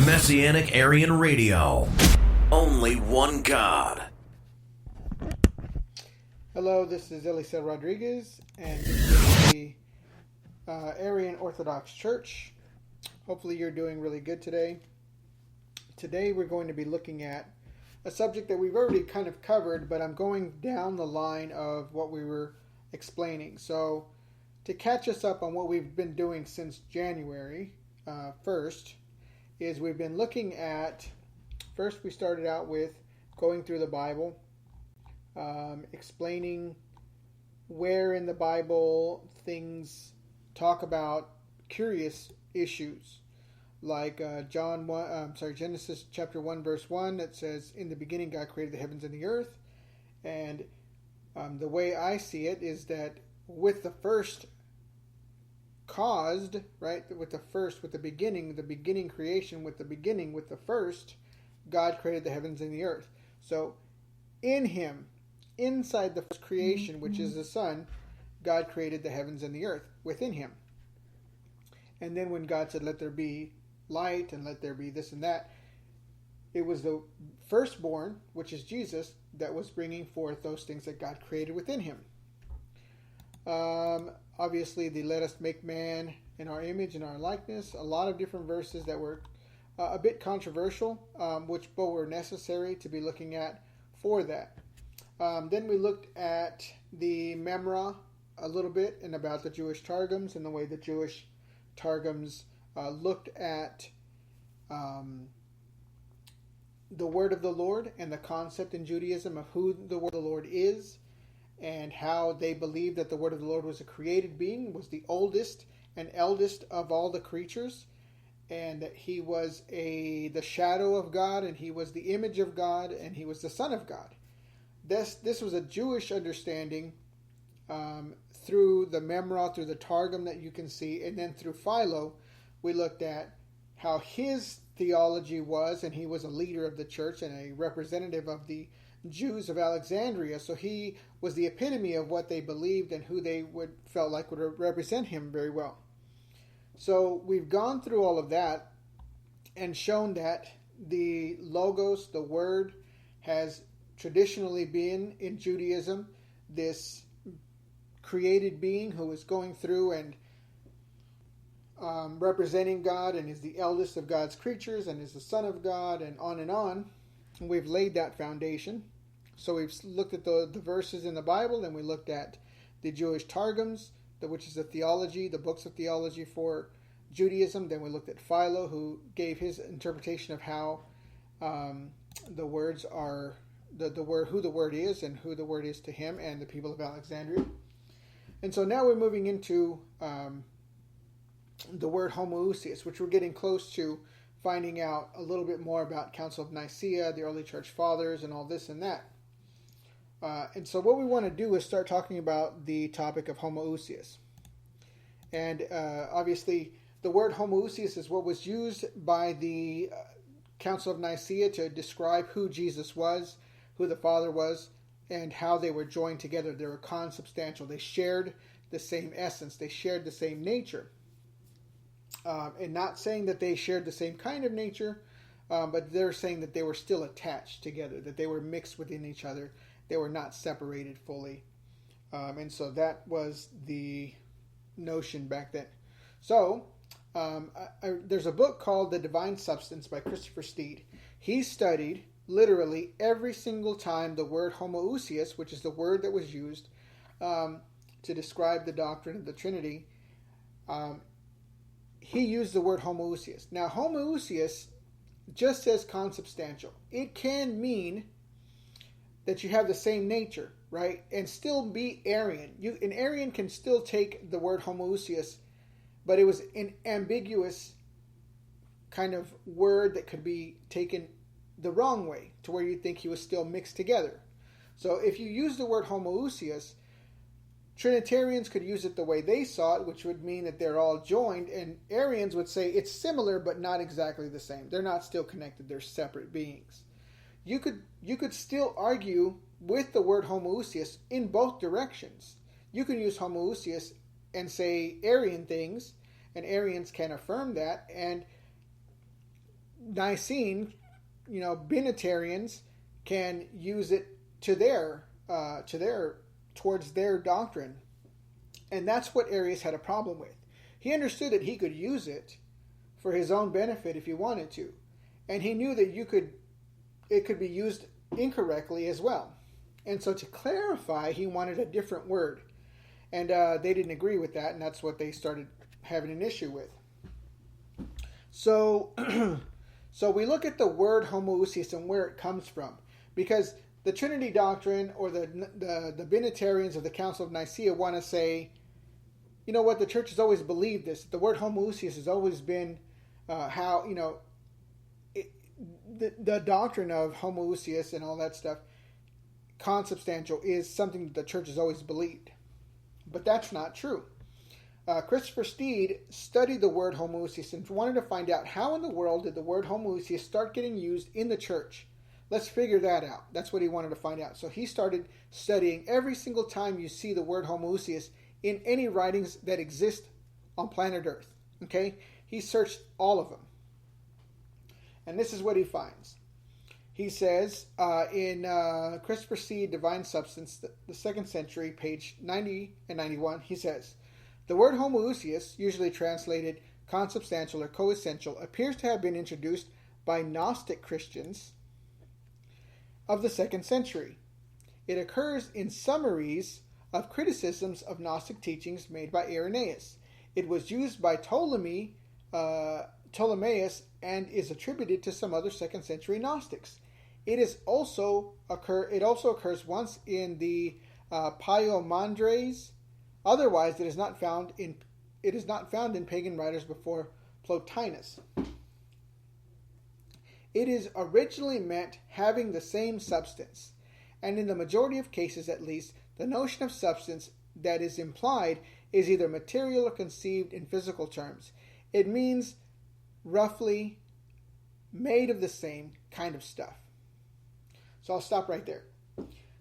Messianic Arian Radio. Only one God. Hello, this is Elisa Rodriguez, and this is the Arian Orthodox Church. Hopefully you're doing really good today. Today we're going to be looking at a subject that we've already kind of covered, but I'm going down the line of what we were explaining. So to catch us up on what we've been doing since January 1st, is we've been looking at, first we started out with going through the Bible, explaining where in the Bible things talk about curious issues, like Genesis chapter 1 verse 1 that says, "In the beginning God created the heavens and the earth." And the way I see it is that with the first caused, right, with the beginning creation, with the first, God created the heavens and the earth. So in him, inside the first creation, which is the Son, God created the heavens and the earth within him. And then when God said, "Let there be light," and "let there be this and that," it was the firstborn, which is Jesus, that was bringing forth those things that God created within him. Obviously, the "let us make man in our image and our likeness," a lot of different verses that were a bit controversial, which both were necessary to be looking at for that. Then we looked at the Memra a little bit, and about the Jewish Targums and the way the Jewish Targums looked at the word of the Lord and the concept in Judaism of who the word of the Lord is, and how they believed that the word of the Lord was a created being, was the oldest and eldest of all the creatures, and that he was the shadow of God, and he was the image of God, and he was the Son of God. This was a Jewish understanding through the Memra, through the Targum that you can see, and then through Philo, we looked at how his theology was, and he was a leader of the church and a representative of the Jews of Alexandria, so he was the epitome of what they believed and who they felt like would represent him very well. So we've gone through all of that and shown that the Logos, the Word, has traditionally been in Judaism this created being who is going through and representing God, and is the eldest of God's creatures, and is the Son of God, and on and on. And we've laid that foundation. So we've looked at the verses in the Bible, and we looked at the Jewish Targums, which is the theology, the books of theology for Judaism. Then we looked at Philo, who gave his interpretation of how the words are, who the word is, and who the word is to him and the people of Alexandria. And so now we're moving into the word Homousios, which we're getting close to finding out a little bit more about Council of Nicaea, the early church fathers, and all this and that. And so what we want to do is start talking about the topic of Homousios. And obviously, the word Homousios is what was used by the Council of Nicaea to describe who Jesus was, who the Father was, and how they were joined together. They were consubstantial. They shared the same essence. They shared the same nature. And not saying that they shared the same kind of nature, but they're saying that they were still attached together, that they were mixed within each other. They were not separated fully. And so that was the notion back then. So there's a book called The Divine Substance by Christopher Stead. He studied literally every single time the word Homousios, which is the word that was used to describe the doctrine of the Trinity, he used the word Homousios. Now, Homousios just says consubstantial. It can mean that you have the same nature, right? And still be Arian. An Arian can still take the word Homousios, but it was an ambiguous kind of word that could be taken the wrong way, to where you think he was still mixed together. So if you use the word Homousios, Trinitarians could use it the way they saw it, which would mean that they're all joined, and Arians would say it's similar but not exactly the same. They're not still connected, they're separate beings. You could still argue with the word Homousios in both directions. You can use Homousios and say Arian things, and Arians can affirm that, and Nicene, Binitarians can use it towards their doctrine. And that's what Arius had a problem with. He understood that he could use it for his own benefit if he wanted to. And he knew that it could be used incorrectly as well. And so to clarify, he wanted a different word. And they didn't agree with that, and that's what they started having an issue with. So we look at the word homousios and where it comes from. Because the Trinity doctrine, or the Binitarians of the Council of Nicaea, want to say, you know what, the church has always believed this. The word homousios has always been the doctrine of homousios and all that stuff, consubstantial, is something that the church has always believed. But that's not true. Christopher Stead studied the word homousios and wanted to find out how in the world did the word homousios start getting used in the church. Let's figure that out. That's what he wanted to find out. So he started studying every single time you see the word homousios in any writings that exist on planet Earth. Okay? He searched all of them. And this is what he finds. He says in Christopher C. Divine Substance, the 2nd century, page 90 and 91, he says, the word homousios, usually translated consubstantial or coessential, appears to have been introduced by Gnostic Christians of the 2nd century. It occurs in summaries of criticisms of Gnostic teachings made by Irenaeus. It was used by Ptolemaios and is attributed to some other 2nd century Gnostics. It also occurs once in the Pyomandres. Otherwise, it is not found in pagan writers before Plotinus. It is originally meant having the same substance, and in the majority of cases at least, the notion of substance that is implied is either material or conceived in physical terms. It means roughly made of the same kind of stuff. So I'll stop right there.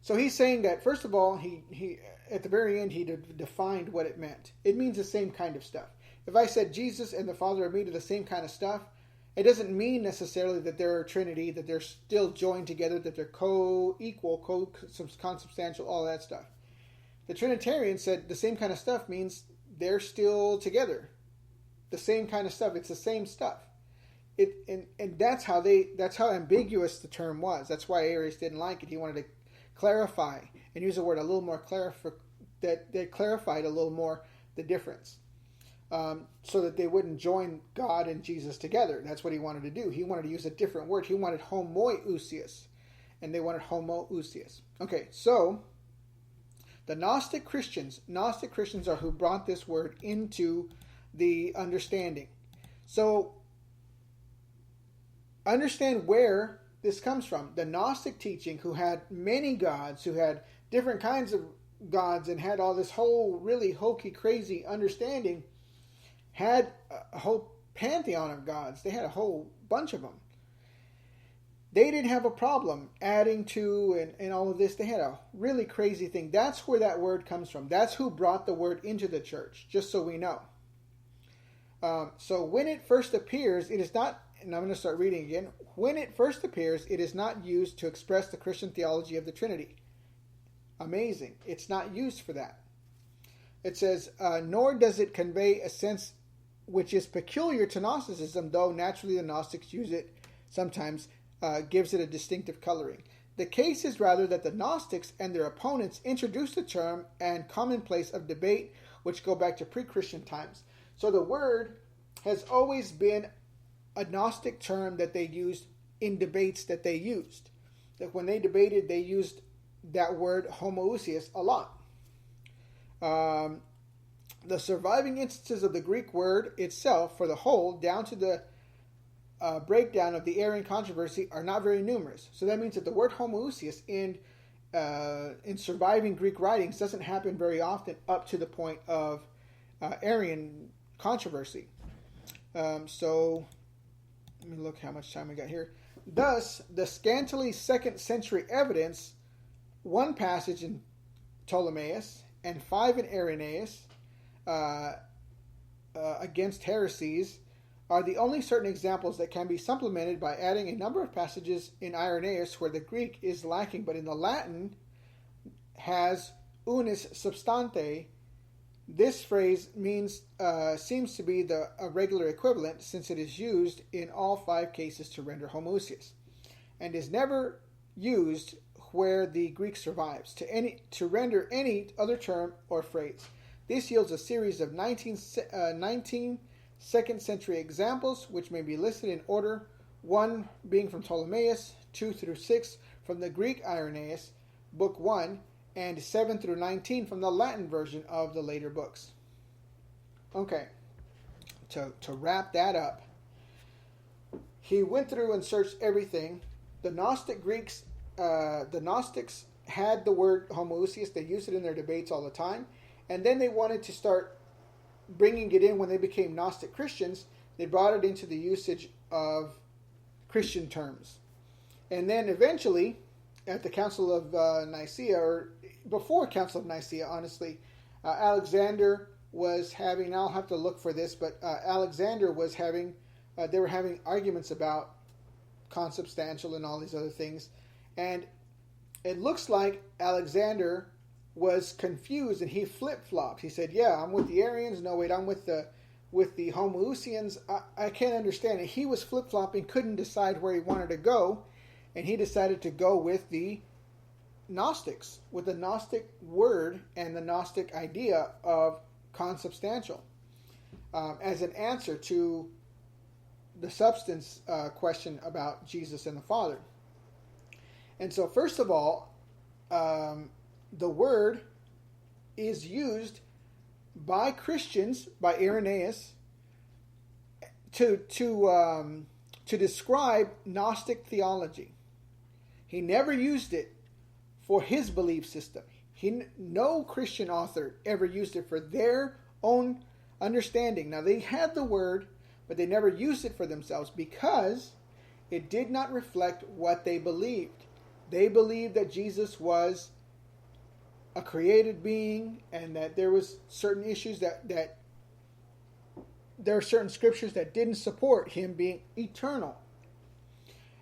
So he's saying that, first of all, he at the very end, he defined what it meant. It means the same kind of stuff. If I said Jesus and the Father are made of the same kind of stuff, it doesn't mean necessarily that they're a Trinity, that they're still joined together, that they're co-equal, consubstantial, all that stuff. The Trinitarian said the same kind of stuff means they're still together. The same kind of stuff. It's the same stuff. And that's how ambiguous the term was. That's why Arius didn't like it. He wanted to clarify and use a word a little more that clarified a little more the difference. So that they wouldn't join God and Jesus together. That's what he wanted to do. He wanted to use a different word. He wanted homousios, and they wanted homousios. Okay, so the Gnostic Christians are who brought this word into the understanding. So understand where this comes from. The Gnostic teaching, who had many gods, who had different kinds of gods, and had all this whole really hokey, crazy understanding, had a whole pantheon of gods. They had a whole bunch of them. They didn't have a problem adding to and all of this. They had a really crazy thing. That's where that word comes from. That's who brought the word into the church, just so we know. So when it first appears, it is not, and I'm going to start reading again. When it first appears, it is not used to express the Christian theology of the Trinity. Amazing. It's not used for that. It says, nor does it convey a sense which is peculiar to Gnosticism, though naturally the Gnostics use it sometimes, gives it a distinctive coloring. The case is rather that the Gnostics and their opponents introduced the term and commonplace of debate, which go back to pre-Christian times. So the word has always been a Gnostic term that they used in debates that they used. That when they debated, they used that word homousios a lot. The surviving instances of the Greek word itself for the whole, down to the breakdown of the Arian controversy, are not very numerous. So that means that the word homousios in surviving Greek writings doesn't happen very often up to the point of Arian controversy. So let me look how much time we got here. Thus, the scantily 2nd century evidence, one passage in Ptolemaios and 5 in Irenaeus, against heresies, are the only certain examples that can be supplemented by adding a number of passages in Irenaeus where the Greek is lacking, but in the Latin has unis substante. This phrase seems to be a regular equivalent, since it is used in all 5 cases to render homousios, and is never used where the Greek survives to render any other term or phrase. This yields a series of 19 2nd century examples, which may be listed in order, 1 being from Ptolemaeus, 2 through 6 from the Greek Irenaeus, Book 1, and 7 through 19 from the Latin version of the later books. Okay, to wrap that up, he went through and searched everything. The Gnostics had the word homousios. They used it in their debates all the time. And then they wanted to start bringing it in when they became Gnostic Christians. They brought it into the usage of Christian terms. And then eventually, at the Council of Nicaea, or before Council of Nicaea, honestly, Alexander was having, I'll have to look for this, but Alexander was having, they were having arguments about consubstantial and all these other things. And it looks like Alexander was confused and he flip-flopped. He said, yeah, I'm with the Arians. No, wait, I'm with the Homousians. I can't understand it. He was flip-flopping, couldn't decide where he wanted to go, and he decided to go with the Gnostics, with the Gnostic word and the Gnostic idea of consubstantial as an answer to the substance question about Jesus and the Father. And so, first of all, the word is used by Christians, by Irenaeus, to describe Gnostic theology. He never used it for his belief system. No Christian author ever used it for their own understanding. Now, they had the word, but they never used it for themselves because it did not reflect what they believed. They believed that Jesus was a created being, and that there was certain issues that there are certain scriptures that didn't support him being eternal.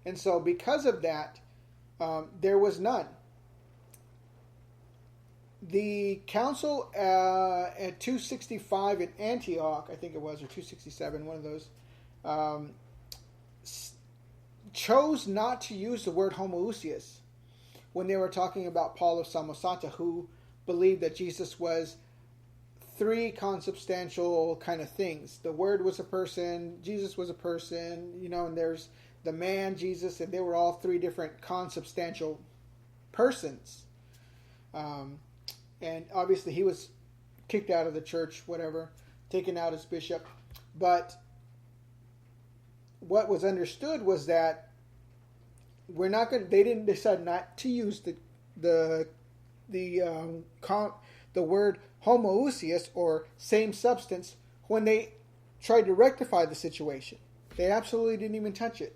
And so because of that, there was none. The council at 265 in Antioch, I think it was, or 267, one of those, chose not to use the word homousios when they were talking about Paul of Samosata, who believed that Jesus was 3 consubstantial kind of things. The Word was a person, Jesus was a person, and there's the man, Jesus, and they were all 3 different consubstantial persons. And obviously he was kicked out of the church, whatever, taken out as bishop. But what was understood was that they didn't decide not to use the word homousios, or same substance, when they tried to rectify the situation. They absolutely didn't even touch it.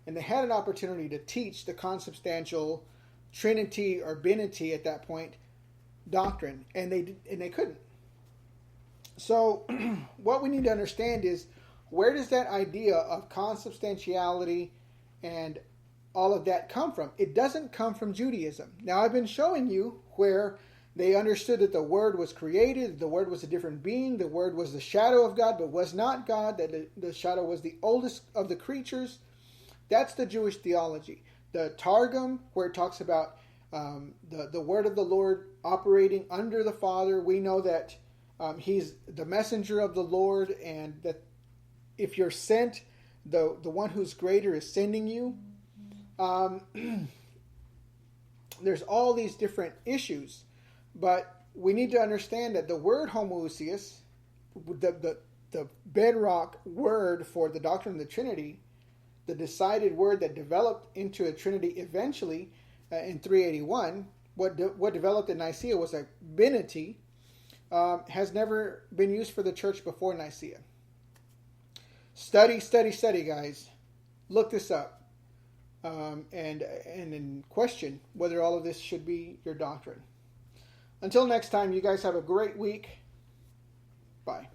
And they had an opportunity to teach the consubstantial Trinity or Binity at that point doctrine, and they couldn't. So what we need to understand is, where does that idea of consubstantiality and all of that come from? It doesn't come from Judaism. Now, I've been showing you where they understood that the Word was created, the Word was a different being, the Word was the shadow of God, but was not God, that the shadow was the oldest of the creatures. That's the Jewish theology. The Targum, where it talks about the Word of the Lord operating under the Father, we know that He's the messenger of the Lord, and that if you're sent, the one who's greater is sending you. There's all these different issues, but we need to understand that the word homousios, the bedrock word for the doctrine of the Trinity, the decided word that developed into a Trinity eventually in 381, what developed in Nicaea was a binity, has never been used for the church before Nicaea. Study, guys. Look this up. And then question whether all of this should be your doctrine. Until next time, you guys have a great week. Bye.